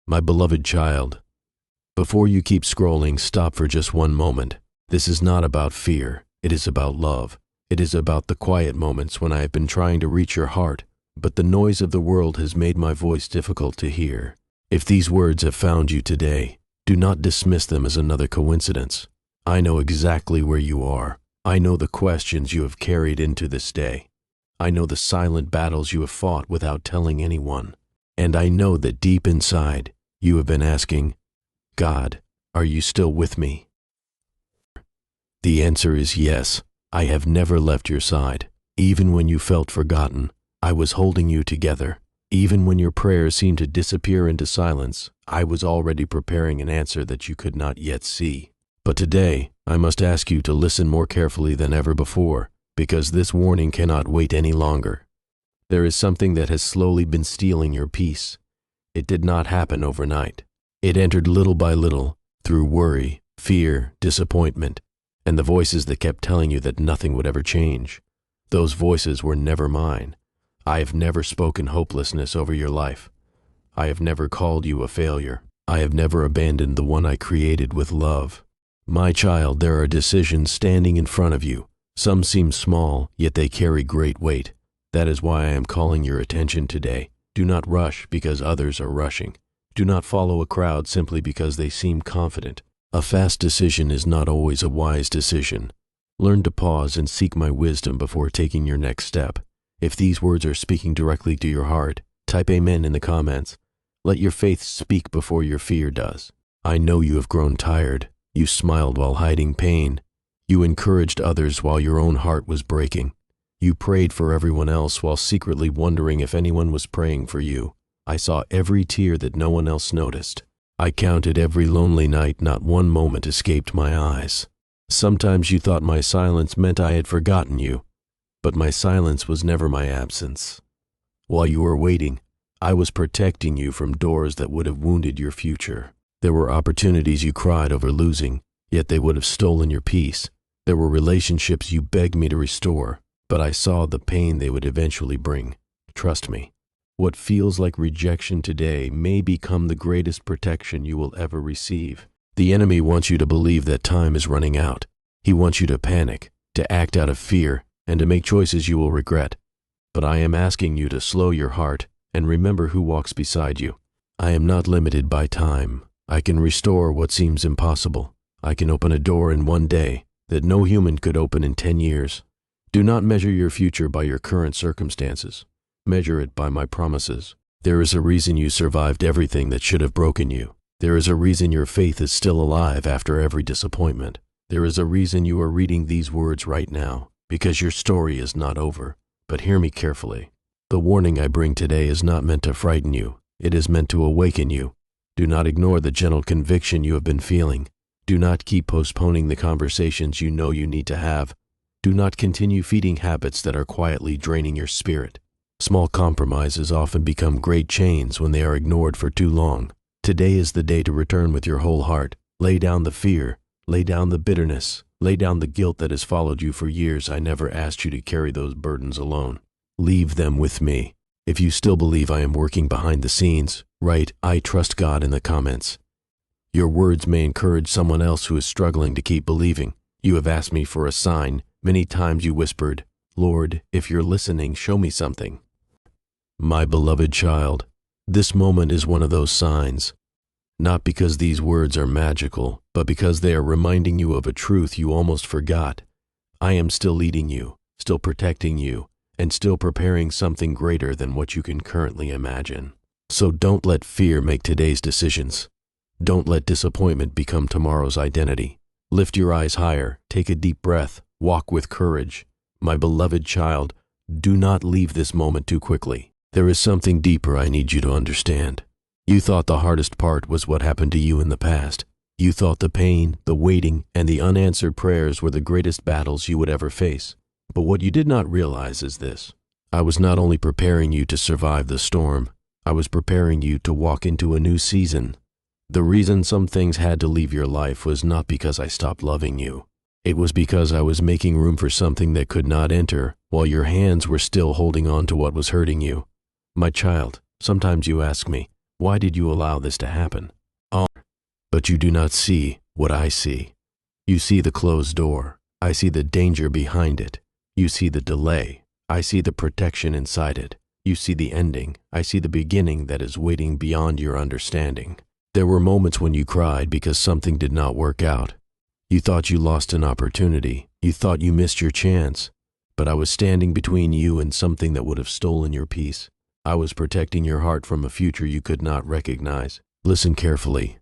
My beloved child, before you keep scrolling, stop for just one moment. This is not about fear. It is about love. It is about the quiet moments when I have been trying to reach your heart, but the noise of the world has made my voice difficult to hear. If these words have found you today, do not dismiss them as another coincidence. I know exactly where you are. I know the questions you have carried into this day. I know the silent battles you have fought without telling anyone. And I know that deep inside, you have been asking, God, are you still with me? The answer is yes. I have never left your side. Even when you felt forgotten, I was holding you together. Even when your prayers seemed to disappear into silence, I was already preparing an answer that you could not yet see. But today, I must ask you to listen more carefully than ever before, because this warning cannot wait any longer. There is something that has slowly been stealing your peace. It did not happen overnight. It entered little by little, through worry, fear, disappointment, and the voices that kept telling you that nothing would ever change. Those voices were never mine. I have never spoken hopelessness over your life. I have never called you a failure. I have never abandoned the one I created with love. My child, there are decisions standing in front of you. Some seem small, yet they carry great weight. That is why I am calling your attention today. Do not rush because others are rushing. Do not follow a crowd simply because they seem confident. A fast decision is not always a wise decision. Learn to pause and seek my wisdom before taking your next step. If these words are speaking directly to your heart, type amen in the comments. Let your faith speak before your fear does. I know you have grown tired. You smiled while hiding pain. You encouraged others while your own heart was breaking. You prayed for everyone else while secretly wondering if anyone was praying for you. I saw every tear that no one else noticed. I counted every lonely night, not one moment escaped my eyes. Sometimes you thought my silence meant I had forgotten you, but my silence was never my absence. While you were waiting, I was protecting you from doors that would have wounded your future. There were opportunities you cried over losing, yet they would have stolen your peace. There were relationships you begged me to restore, but I saw the pain they would eventually bring. Trust me. What feels like rejection today may become the greatest protection you will ever receive. The enemy wants you to believe that time is running out. He wants you to panic, to act out of fear, and to make choices you will regret. But I am asking you to slow your heart and remember who walks beside you. I am not limited by time. I can restore what seems impossible. I can open a door in one day that no human could open in 10 years. Do not measure your future by your current circumstances. Measure it by my promises. There is a reason you survived everything that should have broken you. There is a reason your faith is still alive after every disappointment. There is a reason you are reading these words right now, because your story is not over. But hear me carefully. The warning I bring today is not meant to frighten you. It is meant to awaken you. Do not ignore the gentle conviction you have been feeling. Do not keep postponing the conversations you know you need to have. Do not continue feeding habits that are quietly draining your spirit. Small compromises often become great chains when they are ignored for too long. Today is the day to return with your whole heart. Lay down the fear. Lay down the bitterness. Lay down the guilt that has followed you for years. I never asked you to carry those burdens alone. Leave them with me. If you still believe I am working behind the scenes, write, "I trust God" in the comments. Your words may encourage someone else who is struggling to keep believing. You have asked me for a sign. Many times you whispered, "Lord, if you're listening, show me something." My beloved child, this moment is one of those signs. Not because these words are magical, but because they are reminding you of a truth you almost forgot. I am still leading you, still protecting you, and still preparing something greater than what you can currently imagine. So don't let fear make today's decisions. Don't let disappointment become tomorrow's identity. Lift your eyes higher, take a deep breath, walk with courage. My beloved child, do not leave this moment too quickly. There is something deeper I need you to understand. You thought the hardest part was what happened to you in the past. You thought the pain, the waiting, and the unanswered prayers were the greatest battles you would ever face. But what you did not realize is this. I was not only preparing you to survive the storm, I was preparing you to walk into a new season. The reason some things had to leave your life was not because I stopped loving you. It was because I was making room for something that could not enter while your hands were still holding on to what was hurting you. My child, sometimes you ask me, Why did you allow this to happen? Oh, but you do not see what I see. You see the closed door. I see the danger behind it. You see the delay. I see the protection inside it. You see the ending. I see the beginning that is waiting beyond your understanding. There were moments when you cried because something did not work out. You thought you lost an opportunity. You thought you missed your chance. But I was standing between you and something that would have stolen your peace. I was protecting your heart from a future you could not recognize. Listen carefully.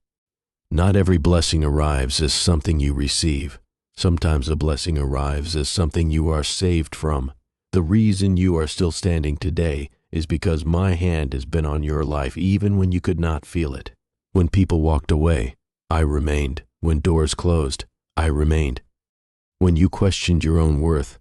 Not every blessing arrives as something you receive. Sometimes a blessing arrives as something you are saved from. The reason you are still standing today is because my hand has been on your life even when you could not feel it. When people walked away, I remained. When doors closed, I remained. When you questioned your own worth,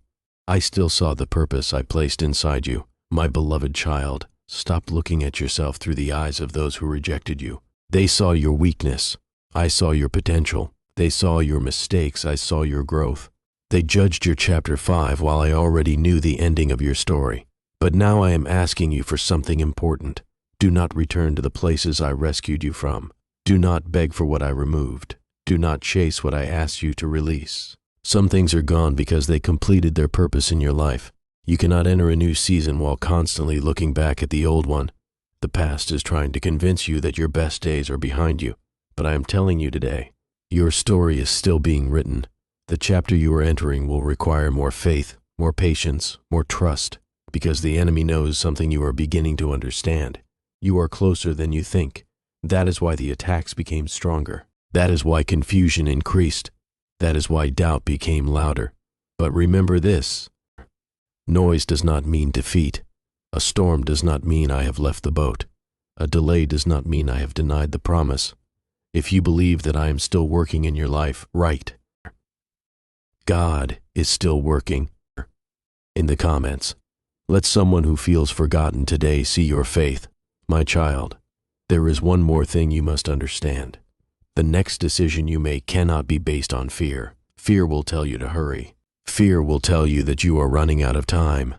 I still saw the purpose I placed inside you. My beloved child, stop looking at yourself through the eyes of those who rejected you. They saw your weakness. I saw your potential. They saw your mistakes. I saw your growth. They judged your chapter 5 while I already knew the ending of your story. But now I am asking you for something important. Do not return to the places I rescued you from. Do not beg for what I removed. Do not chase what I asked you to release. Some things are gone because they completed their purpose in your life. You cannot enter a new season while constantly looking back at the old one. The past is trying to convince you that your best days are behind you. But I am telling you today, your story is still being written. The chapter you are entering will require more faith, more patience, more trust, because the enemy knows something you are beginning to understand. You are closer than you think. That is why the attacks became stronger. That is why confusion increased. That is why doubt became louder. But remember this. Noise does not mean defeat. A storm does not mean I have left the boat. A delay does not mean I have denied the promise. If you believe that I am still working in your life, right. God is still working. In the comments, let someone who feels forgotten today see your faith. My child, there is one more thing you must understand. The next decision you make cannot be based on fear. Fear will tell you to hurry. Fear will tell you that you are running out of time.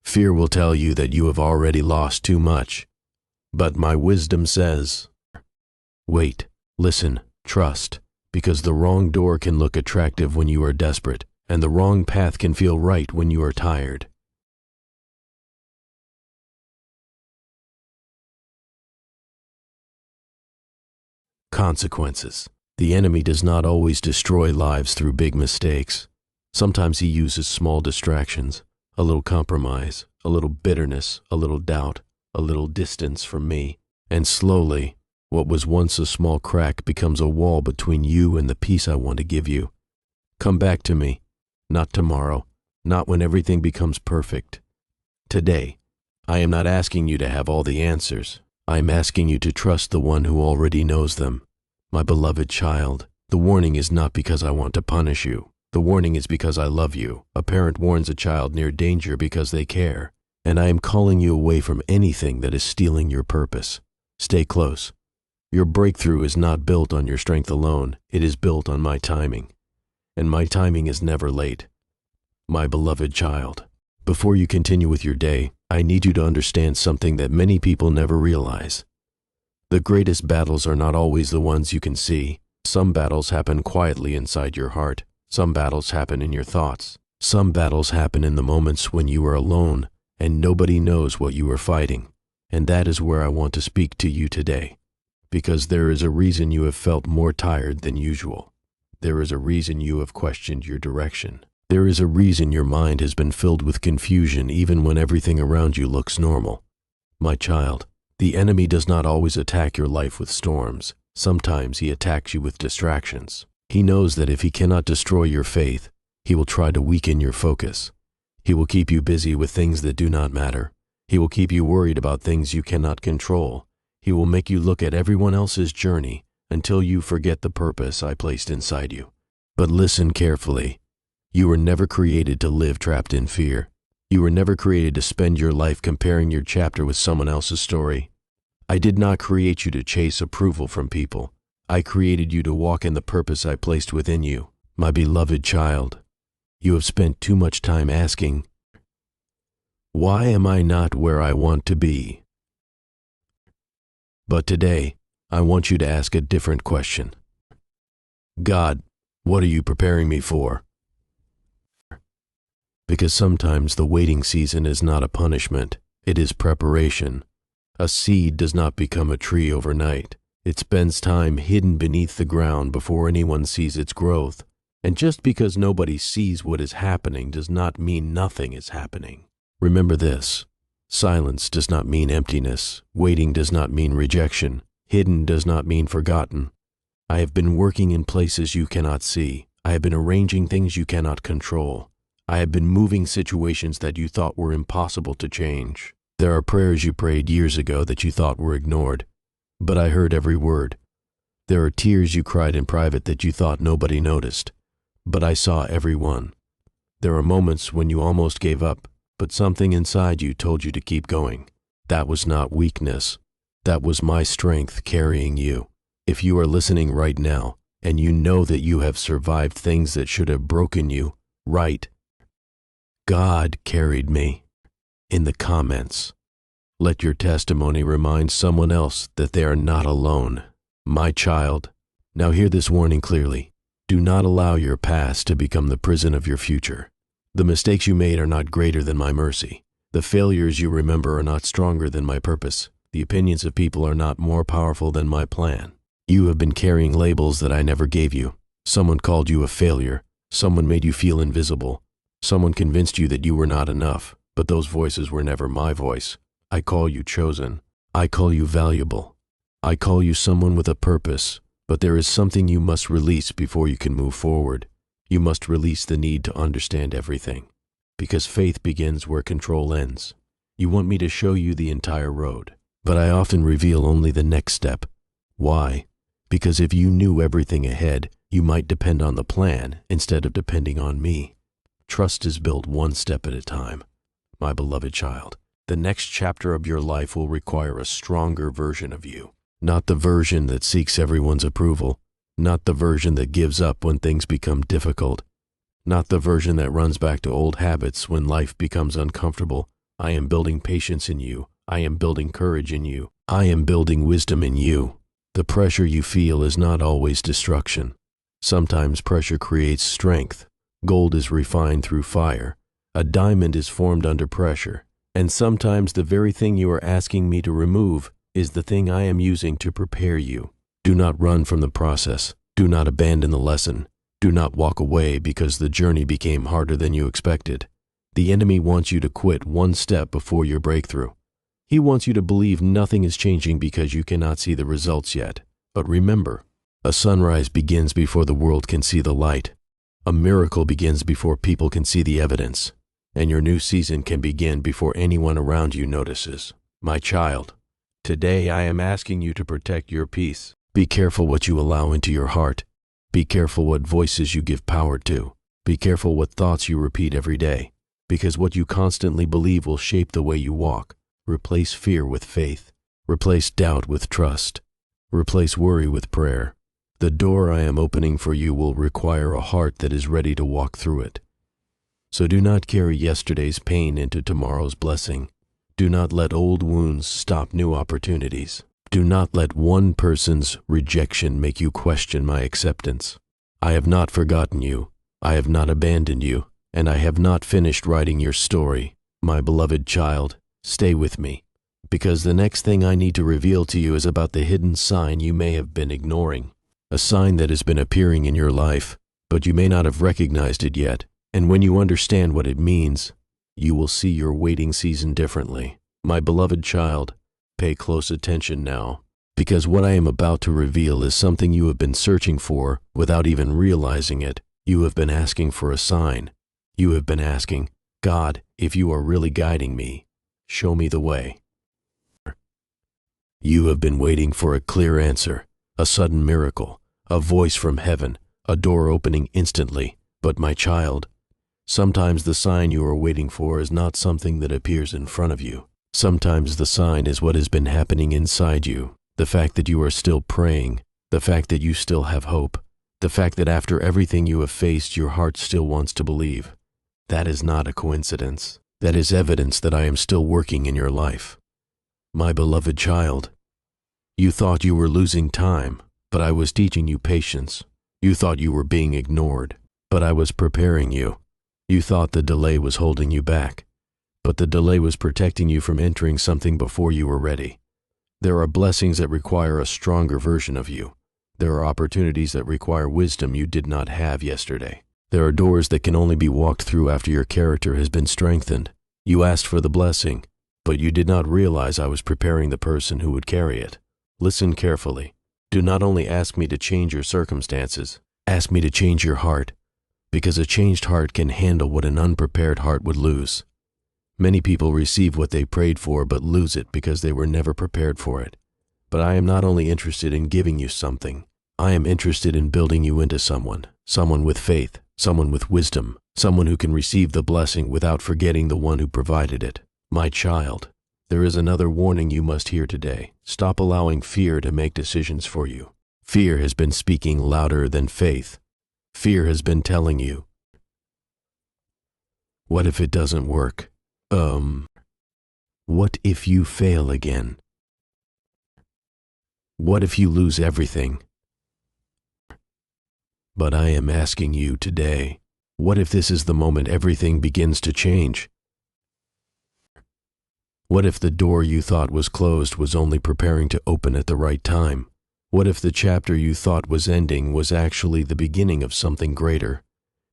Fear will tell you that you have already lost too much. But my wisdom says, wait, listen, trust, because the wrong door can look attractive when you are desperate, and the wrong path can feel right when you are tired. Consequences. The enemy does not always destroy lives through big mistakes. Sometimes he uses small distractions, a little compromise, a little bitterness, a little doubt, a little distance from me, and slowly, what was once a small crack becomes a wall between you and the peace I want to give you. Come back to me, not tomorrow, not when everything becomes perfect. Today, I am not asking you to have all the answers. I am asking you to trust the one who already knows them. My beloved child, the warning is not because I want to punish you. The warning is because I love you. A parent warns a child near danger because they care. And I am calling you away from anything that is stealing your purpose. Stay close. Your breakthrough is not built on your strength alone. It is built on my timing. And my timing is never late. My beloved child, before you continue with your day, I need you to understand something that many people never realize. The greatest battles are not always the ones you can see. Some battles happen quietly inside your heart. Some battles happen in your thoughts. Some battles happen in the moments when you are alone and nobody knows what you are fighting. And that is where I want to speak to you today. Because there is a reason you have felt more tired than usual. There is a reason you have questioned your direction. There is a reason your mind has been filled with confusion even when everything around you looks normal. My child, the enemy does not always attack your life with storms. Sometimes he attacks you with distractions. He knows that if he cannot destroy your faith, he will try to weaken your focus. He will keep you busy with things that do not matter. He will keep you worried about things you cannot control. He will make you look at everyone else's journey until you forget the purpose I placed inside you. But listen carefully. You were never created to live trapped in fear. You were never created to spend your life comparing your chapter with someone else's story. I did not create you to chase approval from people. I created you to walk in the purpose I placed within you. My beloved child, you have spent too much time asking, why am I not where I want to be? But today, I want you to ask a different question. God, what are you preparing me for? Because sometimes the waiting season is not a punishment, it is preparation. A seed does not become a tree overnight. It spends time hidden beneath the ground before anyone sees its growth. And just because nobody sees what is happening does not mean nothing is happening. Remember this: silence does not mean emptiness. Waiting does not mean rejection. Hidden does not mean forgotten. I have been working in places you cannot see. I have been arranging things you cannot control. I have been moving situations that you thought were impossible to change. There are prayers you prayed years ago that you thought were ignored, but I heard every word. There are tears you cried in private that you thought nobody noticed, but I saw every one. There are moments when you almost gave up, but something inside you told you to keep going. That was not weakness. That was my strength carrying you. If you are listening right now, and you know that you have survived things that should have broken you, write, "God carried me," in the comments. Let your testimony remind someone else that they are not alone. My child, now hear this warning clearly. Do not allow your past to become the prison of your future. The mistakes you made are not greater than my mercy. The failures you remember are not stronger than my purpose. The opinions of people are not more powerful than my plan. You have been carrying labels that I never gave you. Someone called you a failure. Someone made you feel invisible. Someone convinced you that you were not enough, but those voices were never my voice. I call you chosen. I call you valuable. I call you someone with a purpose, but there is something you must release before you can move forward. You must release the need to understand everything, because faith begins where control ends. You want me to show you the entire road, but I often reveal only the next step. Why? Because if you knew everything ahead, you might depend on the plan instead of depending on me. Trust is built one step at a time. My beloved child, the next chapter of your life will require a stronger version of you. Not the version that seeks everyone's approval. Not the version that gives up when things become difficult. Not the version that runs back to old habits when life becomes uncomfortable. I am building patience in you. I am building courage in you. I am building wisdom in you. The pressure you feel is not always destruction. Sometimes pressure creates strength. Gold is refined through fire. A diamond is formed under pressure. And sometimes the very thing you are asking me to remove is the thing I am using to prepare you. Do not run from the process. Do not abandon the lesson. Do not walk away because the journey became harder than you expected. The enemy wants you to quit one step before your breakthrough. He wants you to believe nothing is changing because you cannot see the results yet. But remember, a sunrise begins before the world can see the light. A miracle begins before people can see the evidence. And your new season can begin before anyone around you notices. My child, today I am asking you to protect your peace. Be careful what you allow into your heart. Be careful what voices you give power to. Be careful what thoughts you repeat every day, because what you constantly believe will shape the way you walk. Replace fear with faith. Replace doubt with trust. Replace worry with prayer. The door I am opening for you will require a heart that is ready to walk through it. So do not carry yesterday's pain into tomorrow's blessing. Do not let old wounds stop new opportunities. Do not let one person's rejection make you question my acceptance. I have not forgotten you. I have not abandoned you. And I have not finished writing your story. My beloved child, stay with me, because the next thing I need to reveal to you is about the hidden sign you may have been ignoring. A sign that has been appearing in your life, but you may not have recognized it yet. And when you understand what it means, you will see your waiting season differently. My beloved child, pay close attention now, because what I am about to reveal is something you have been searching for without even realizing it. You have been asking for a sign. You have been asking, God, if you are really guiding me, show me the way. You have been waiting for a clear answer, a sudden miracle, a voice from heaven, a door opening instantly. But my child, sometimes the sign you are waiting for is not something that appears in front of you. Sometimes the sign is what has been happening inside you. The fact that you are still praying, the fact that you still have hope, the fact that after everything you have faced, your heart still wants to believe. That is not a coincidence. That is evidence that I am still working in your life. My beloved child, You thought you were losing time, but I was teaching you patience. You thought you were being ignored, but I was preparing you. You thought the delay was holding you back, but the delay was protecting you from entering something before you were ready. There are blessings that require a stronger version of you. There are opportunities that require wisdom you did not have yesterday. There are doors that can only be walked through after your character has been strengthened. You asked for the blessing, but you did not realize I was preparing the person who would carry it. Listen carefully. Do not only ask me to change your circumstances, ask me to change your heart, because a changed heart can handle what an unprepared heart would lose. Many people receive what they prayed for but lose it because they were never prepared for it. But I am not only interested in giving you something, I am interested in building you into someone with faith, someone with wisdom, someone who can receive the blessing without forgetting the one who provided it. My child, there is another warning you must hear today. Stop allowing fear to make decisions for you. Fear has been speaking louder than faith. Fear has been telling you, what if it doesn't work? What if you fail again? What if you lose everything? But I am asking you today, what if this is the moment everything begins to change? What if the door you thought was closed was only preparing to open at the right time? What if the chapter you thought was ending was actually the beginning of something greater?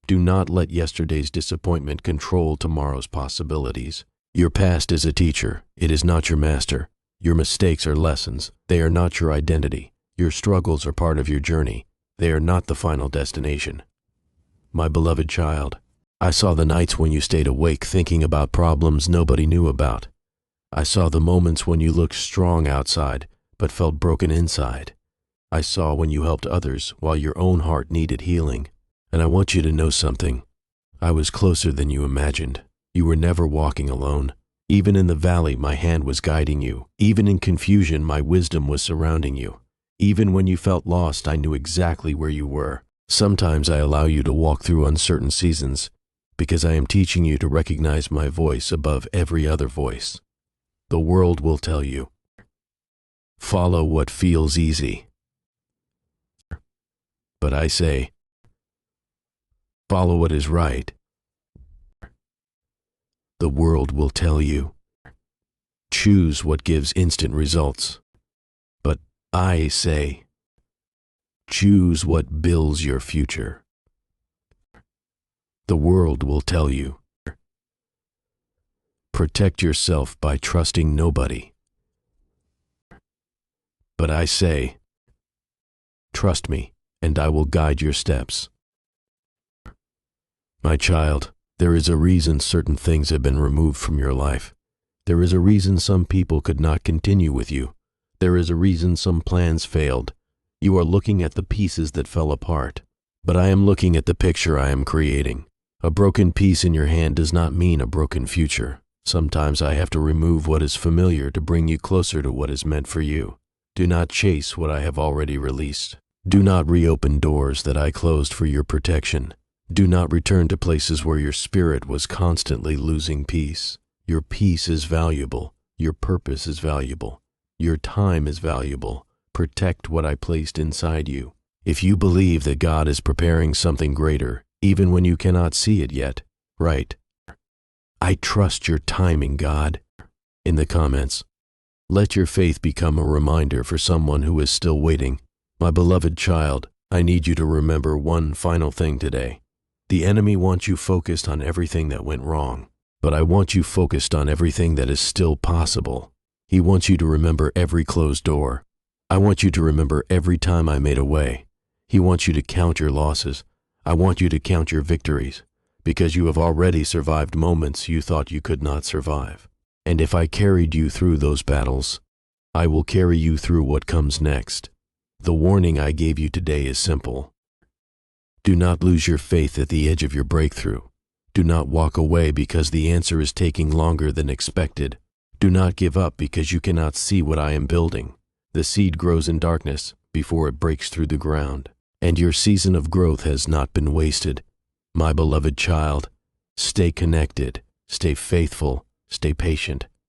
Do not let yesterday's disappointment control tomorrow's possibilities. Your past is a teacher. It is not your master. Your mistakes are lessons. They are not your identity. Your struggles are part of your journey. They are not the final destination. My beloved child, I saw the nights when you stayed awake thinking about problems nobody knew about. I saw the moments when you looked strong outside but felt broken inside. I saw when you helped others while your own heart needed healing. And I want you to know something. I was closer than you imagined. You were never walking alone. Even in the valley, my hand was guiding you. Even in confusion, my wisdom was surrounding you. Even when you felt lost, I knew exactly where you were. Sometimes I allow you to walk through uncertain seasons because I am teaching you to recognize my voice above every other voice. The world will tell you, follow what feels easy. But I say, follow what is right. The world will tell you, choose what gives instant results. But I say, choose what builds your future. The world will tell you, protect yourself by trusting nobody. But I say, trust me, and I will guide your steps. My child, there is a reason certain things have been removed from your life. There is a reason some people could not continue with you. There is a reason some plans failed. You are looking at the pieces that fell apart. But I am looking at the picture I am creating. A broken piece in your hand does not mean a broken future. Sometimes I have to remove what is familiar to bring you closer to what is meant for you. Do not chase what I have already released. Do not reopen doors that I closed for your protection. Do not return to places where your spirit was constantly losing peace. Your peace is valuable. Your purpose is valuable. Your time is valuable. Protect what I placed inside you. If you believe that God is preparing something greater, even when you cannot see it yet, write, I trust your timing, God, in the comments. Let your faith become a reminder for someone who is still waiting. My beloved child, I need you to remember one final thing today. The enemy wants you focused on everything that went wrong, but I want you focused on everything that is still possible. He wants you to remember every closed door. I want you to remember every time I made a way. He wants you to count your losses. I want you to count your victories, because you have already survived moments you thought you could not survive. And if I carried you through those battles, I will carry you through what comes next. The warning I gave you today is simple. Do not lose your faith at the edge of your breakthrough. Do not walk away because the answer is taking longer than expected. Do not give up because you cannot see what I am building. The seed grows in darkness before it breaks through the ground, and your season of growth has not been wasted. My beloved child, stay connected, stay faithful, stay patient,